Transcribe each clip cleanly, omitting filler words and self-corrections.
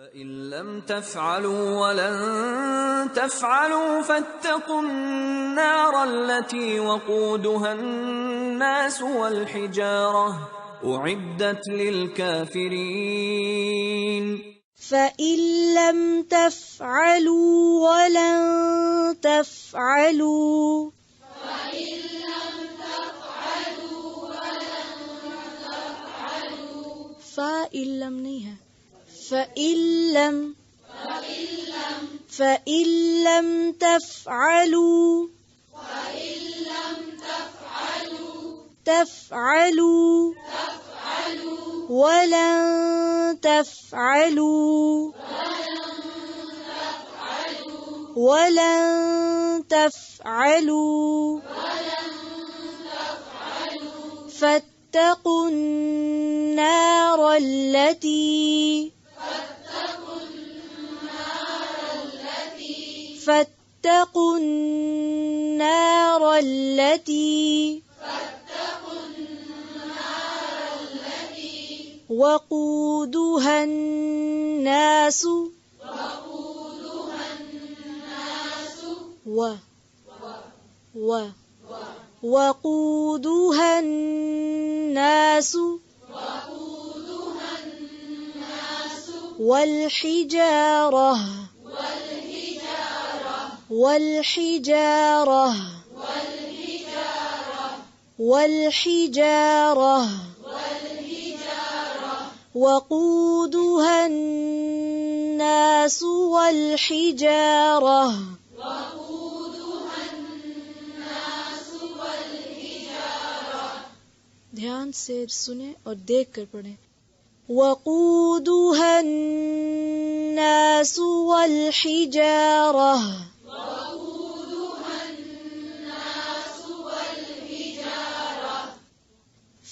فَإِن لَّمْ تَفْعَلُوا وَلَن تَفْعَلُوا فَاتَّقُوا النَّارَ الَّتِي وَقُودُهَا النَّاسُ وَالْحِجَارَةُ أُعِدَّتْ لِلْكَافِرِينَ. فَإِن لَّمْ تَفْعَلُوا وَلَن تَفْعَلُوا فَإِن لَّم نہیں ہے فَإِن لَّمْ تَفْعَلُوا وَلَن تَفْعَلُوا فَاتَّقُوا النَّارَ الَّتِي وَقُودُهَا النَّاسُ وَقُودُهَا النَّاسُ والحجارة وقودها الناس والحجارة. دھیان سے سنیں اور دیکھ کر پڑھیں. وقودها الناس والحجارة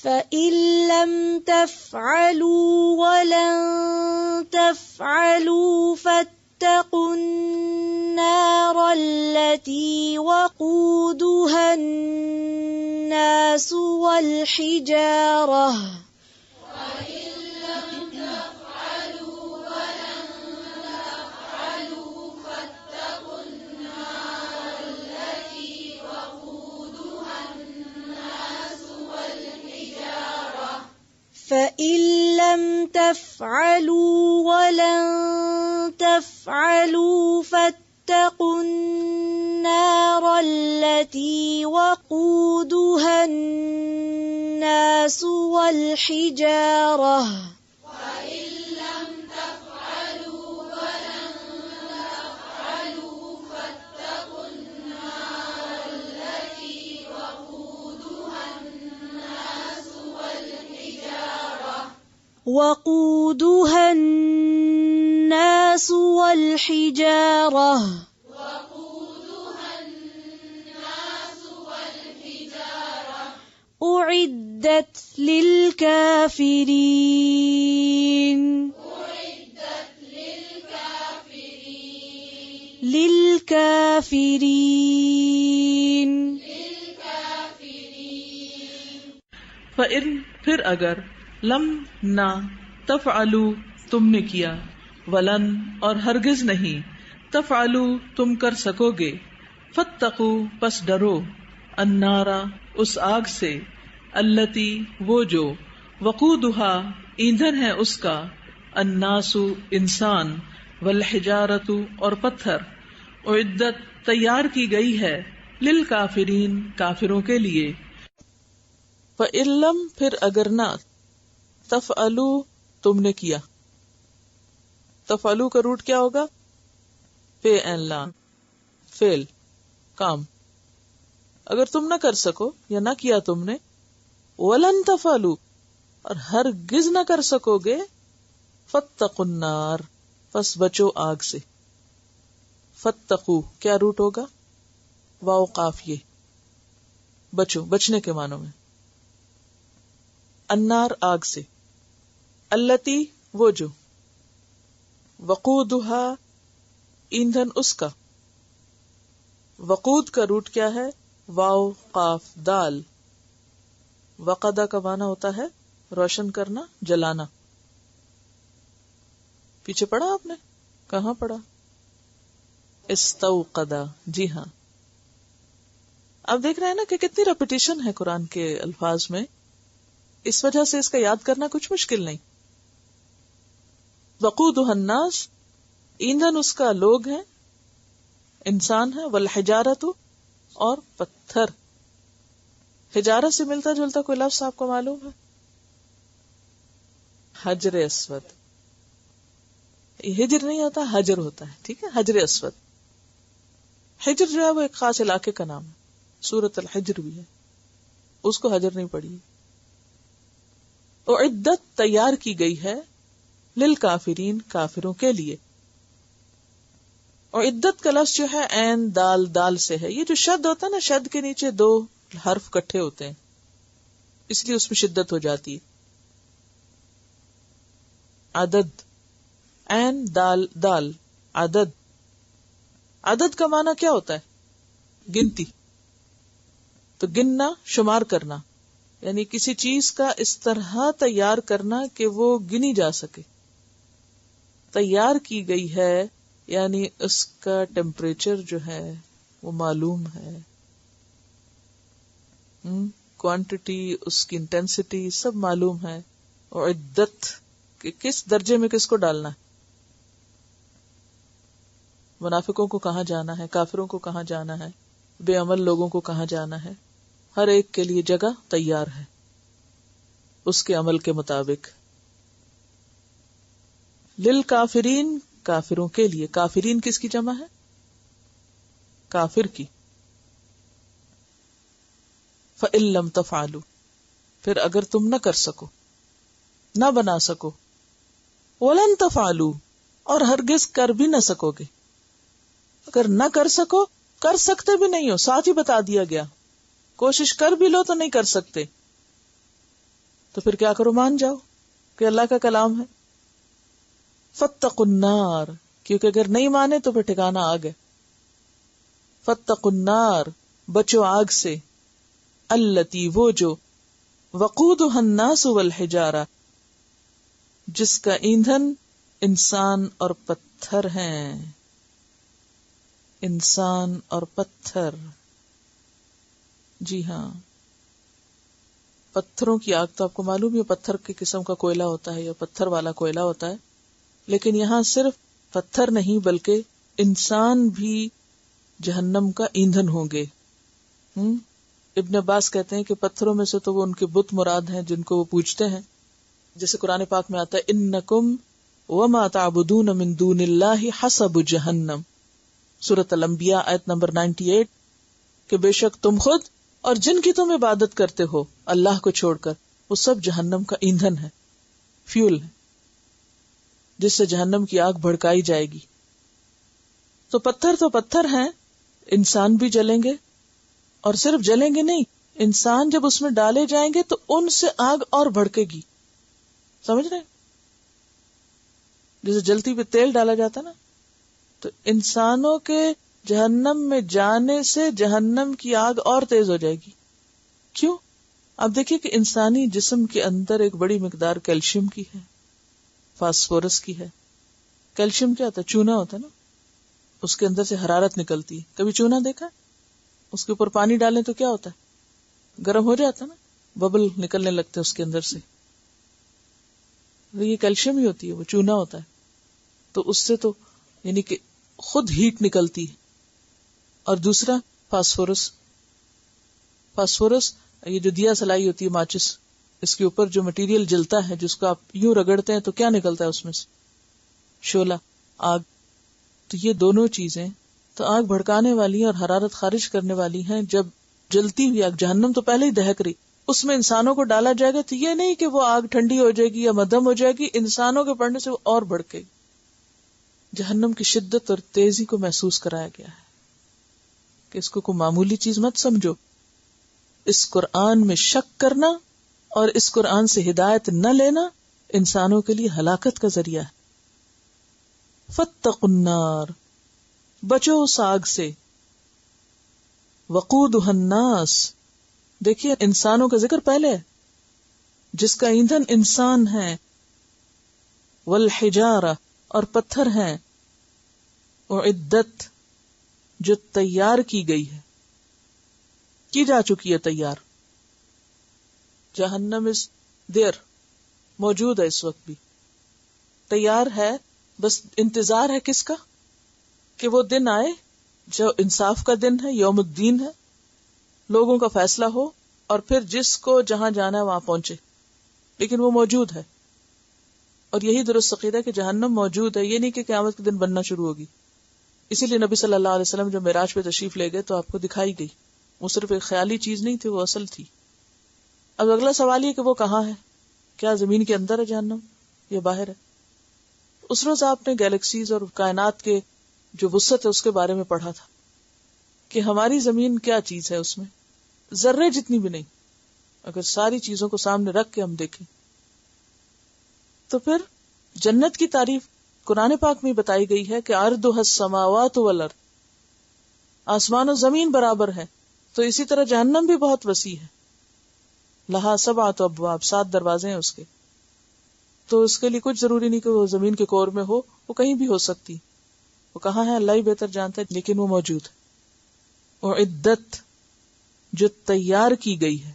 فَإِن لَّمْ تَفْعَلُوا وَلَن تَفْعَلُوا فَاتَّقُوا النَّارَ الَّتِي وَقُودُهَا النَّاسُ وَالْحِجَارَةُ. فَإِن لَّمْ تَفْعَلُوا وَلَن تَفْعَلُوا فَاتَّقُوا النَّارَ الَّتِي وَقُودُهَا النَّاسُ وَالْحِجَارَةُ. وقودها الناس والحجارة أعدت للكافرين فَإِن پھر اگر لم نہ تفعلوا تم نے کیا ولن اور ہرگز نہیں تفعلوا تم کر سکو گے فاتقوا پس ڈرو النارا اس آگ سے التی وہ جو وقودها ایندھن ہے اس کا الناس انسان والحجارت اور پتھر اعدت تیار کی گئی ہے للکافرین کافروں کے لیے. فَإِن لَّم پھر اگر نہ تفعلوا تم نے کیا. تفعلوا کا روٹ کیا ہوگا؟ فعل فعل کام. اگر تم نہ کر سکو یا نہ کیا تم نے ولن تفعلوا اور ہرگز نہ کر سکو گے فاتقوا النار پس بچو آگ سے. فتقو کیا روٹ ہوگا؟ واو قاف یہ بچو بچنے کے معنوں میں. النار آگ سے التی وہ جو وقودها ایندھن اس کا. وقود کا روٹ کیا ہے؟ واو قاف دال. وقدہ کا معنی ہوتا ہے روشن کرنا جلانا. پیچھے پڑھا آپ نے؟ کہاں پڑھا؟ استوقدا، جی ہاں. آپ دیکھ رہے ہیں نا کہ کتنی ریپیٹیشن ہے قرآن کے الفاظ میں، اس وجہ سے اس کا یاد کرنا کچھ مشکل نہیں. وقودها الناس، ایندھن اس کا لوگ ہیں، انسان ہے. والحجارۃ، اور پتھر. حجارہ سے ملتا جلتا کوئی لفظ آپ کو معلوم ہے؟ حجر اسود. ہجر نہیں ہوتا، حجر ہوتا ہے، ٹھیک ہے، حجر اسود. حجر جو ہے وہ ایک خاص علاقے کا نام ہے، سورۃ الحجر بھی ہے، اس کو حجر نہیں پڑھی. اعدت، تیار کی گئی ہے، للکافرین، کافروں کے لیے. اور عدت کا لفظ جو ہے عین دال دال سے ہے. یہ جو شد ہوتا ہے نا، شد کے نیچے دو حرف کٹھے ہوتے ہیں، اس لیے اس میں شدت ہو جاتی ہے. عدد، عین دال دال، عدد. عدد کا معنی کیا ہوتا ہے؟ گنتی. تو گننا، شمار کرنا، یعنی کسی چیز کا اس طرح تیار کرنا کہ وہ گنی جا سکے. تیار کی گئی ہے یعنی اس کا ٹیمپریچر جو ہے وہ معلوم ہے، کوانٹٹی، اس کی انٹینسٹی سب معلوم ہے. اور عدت کہ کس درجے میں کس کو ڈالنا ہے. منافقوں کو کہاں جانا ہے، کافروں کو کہاں جانا ہے، بے عمل لوگوں کو کہاں جانا ہے، ہر ایک کے لیے جگہ تیار ہے اس کے عمل کے مطابق. للکافرین، کافروں کے لیے. کافرین کس کی جمع ہے؟ کافر کی. فَإِن لَّمْ تَفْعَلُوا، پھر اگر تم نہ کر سکو، نہ بنا سکو. وَلَن تَفْعَلُوا، اور ہرگز کر بھی نہ سکو گے. اگر نہ کر سکو، کر سکتے بھی نہیں ہو، ساتھ ہی بتا دیا گیا. کوشش کر بھی لو تو نہیں کر سکتے، تو پھر کیا کرو؟ مان جاؤ کہ اللہ کا کلام ہے. فَاتَّقُوا النَّارَ، کیونکہ اگر نہیں مانے تو پھر ٹھکانہ آگ ہے. فَاتَّقُوا النَّارَ، بچو آگ سے. الَّتِي، وہ جو. وَقُودُهَا النَّاسُ وَالْحِجَارَةُ، جس کا ایندھن انسان اور پتھر ہیں. انسان اور پتھر، جی ہاں. پتھروں کی آگ تو آپ کو معلوم ہے پتھر کی قسم کا کوئلہ ہوتا ہے یا پتھر والا کوئلہ ہوتا ہے، لیکن یہاں صرف پتھر نہیں بلکہ انسان بھی جہنم کا ایندھن ہوں گے. ابن عباس کہتے ہیں کہ پتھروں میں سے تو وہ ان کے بت مراد ہیں جن کو وہ پوجتے ہیں، جیسے قرآن پاک میں آتا ہے انکم وما تعبدون من دون اللہ حسب جہنم، سورۃ الانبیاء آیت نمبر 98، کہ بے شک تم خود اور جن کی تم عبادت کرتے ہو اللہ کو چھوڑ کر، وہ سب جہنم کا ایندھن ہے، فیول ہے، جس سے جہنم کی آگ بھڑکائی جائے گی. تو پتھر ہیں، انسان بھی جلیں گے، اور صرف جلیں گے نہیں، انسان جب اس میں ڈالے جائیں گے تو ان سے آگ اور بھڑکے گی. سمجھ رہے؟ جیسے جلتی پہ تیل ڈالا جاتا نا، تو انسانوں کے جہنم میں جانے سے جہنم کی آگ اور تیز ہو جائے گی. کیوں؟ اب دیکھیے کہ انسانی جسم کے اندر ایک بڑی مقدار کیلشیم کی ہے، فاسفورس کی ہے. کیلشیم کیا ہوتا ہے؟ چونا ہوتا ہے نا، اس کے اندر سے حرارت نکلتی ہے. کبھی چونا دیکھا؟ اس کے اوپر پانی ڈالیں تو کیا ہوتا ہے؟ گرم ہو جاتا ہے نا، ببل نکلنے لگتے ہیں اس کے اندر سے. یہ کیلشیم ہی ہوتی ہے، وہ چونا ہوتا ہے. تو اس سے تو یعنی کہ خود ہیٹ نکلتی ہے. اور دوسرا فاسفورس یہ جو دیا سلائی ہوتی ہے ماچس، اس کے اوپر جو مٹیریل جلتا ہے جس کو آپ یوں رگڑتے ہیں تو کیا نکلتا ہے اس میں سے؟ شعلہ، آگ. تو یہ دونوں چیزیں تو آگ بھڑکانے والی ہیں اور حرارت خارج کرنے والی ہیں. جب جلتی ہوئی آگ، جہنم تو پہلے ہی دہک رہی، اس میں انسانوں کو ڈالا جائے گا تو یہ نہیں کہ وہ آگ ٹھنڈی ہو جائے گی یا مدھم ہو جائے گی، انسانوں کے پڑنے سے وہ اور بھڑکے گی. جہنم کی شدت اور تیزی کو محسوس کرایا گیا ہے کہ اس کو کوئی معمولی چیز مت سمجھو. اس قرآن میں شک کرنا اور اس قرآن سے ہدایت نہ لینا انسانوں کے لیے ہلاکت کا ذریعہ ہے. فاتقوا النار، بچو اس آگ سے. وقودها الناس، دیکھیے انسانوں کا ذکر پہلے ہے، جس کا ایندھن انسان ہے. والحجارہ، اور پتھر ہیں اعدت جو تیار کی گئی ہے، کی جا چکی ہے تیار. جہنم از دیر، موجود ہے اس وقت بھی، تیار ہے، بس انتظار ہے کس کا؟ کہ وہ دن آئے جو انصاف کا دن ہے، یوم الدین ہے، لوگوں کا فیصلہ ہو اور پھر جس کو جہاں جانا ہے وہاں پہنچے. لیکن وہ موجود ہے، اور یہی درست عقیدہ کہ جہنم موجود ہے، یہ نہیں کہ قیامت کے دن بننا شروع ہوگی. اسی لیے نبی صلی اللہ علیہ وسلم جو معراج پہ تشریف لے گئے تو آپ کو دکھائی گئی، وہ صرف ایک خیالی چیز نہیں تھی، وہ اصل تھی. اب اگلا سوال یہ کہ وہ کہاں ہے؟ کیا زمین کے اندر ہے جہنم یا باہر ہے؟ اس روز آپ نے گیلیکسیز اور کائنات کے جو وسعت ہے اس کے بارے میں پڑھا تھا کہ ہماری زمین کیا چیز ہے، اس میں ذرے جتنی بھی نہیں. اگر ساری چیزوں کو سامنے رکھ کے ہم دیکھیں تو پھر جنت کی تعریف قرآن پاک میں بتائی گئی ہے کہ عرضها السماوات والارض، آسمان و زمین برابر ہے. تو اسی طرح جہنم بھی بہت وسیع ہے، لہا سبعۃ ابواب، 7 دروازے ہیں اس کے. تو اس کے لیے کچھ ضروری نہیں کہ وہ زمین کے کور میں ہو، وہ کہیں بھی ہو سکتی. وہ کہاں ہے اللہ ہی بہتر جانتا ہے، لیکن وہ موجود ہے. اعدت جو تیار کی گئی ہے،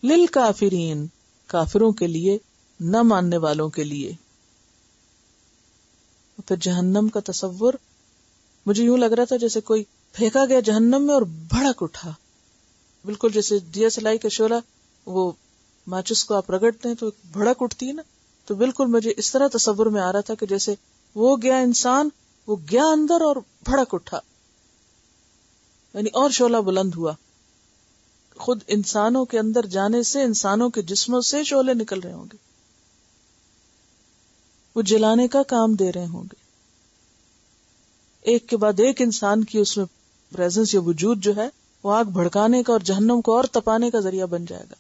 للکافرین، کافروں کے لیے، نہ ماننے والوں کے لیے. پھر جہنم کا تصور مجھے یوں لگ رہا تھا جیسے کوئی پھینکا گیا جہنم میں اور بھڑک اٹھا، بالکل جیسے DSLI کا شعلہ، وہ ماچس کو آپ رگڑتے ہیں تو بھڑک اٹھتی ہے نا. تو بالکل مجھے اس طرح تصور میں آ رہا تھا کہ جیسے وہ گیا انسان، وہ گیا اندر اور بھڑک اٹھا، یعنی اور شعلہ بلند ہوا. خود انسانوں کے اندر جانے سے انسانوں کے جسموں سے شعلے نکل رہے ہوں گے، وہ جلانے کا کام دے رہے ہوں گے. ایک کے بعد ایک انسان کی اس میں پریزنس یا وجود جو ہے وہ آگ بھڑکانے کا اور جہنم کو اور تپانے کا ذریعہ بن جائے گا.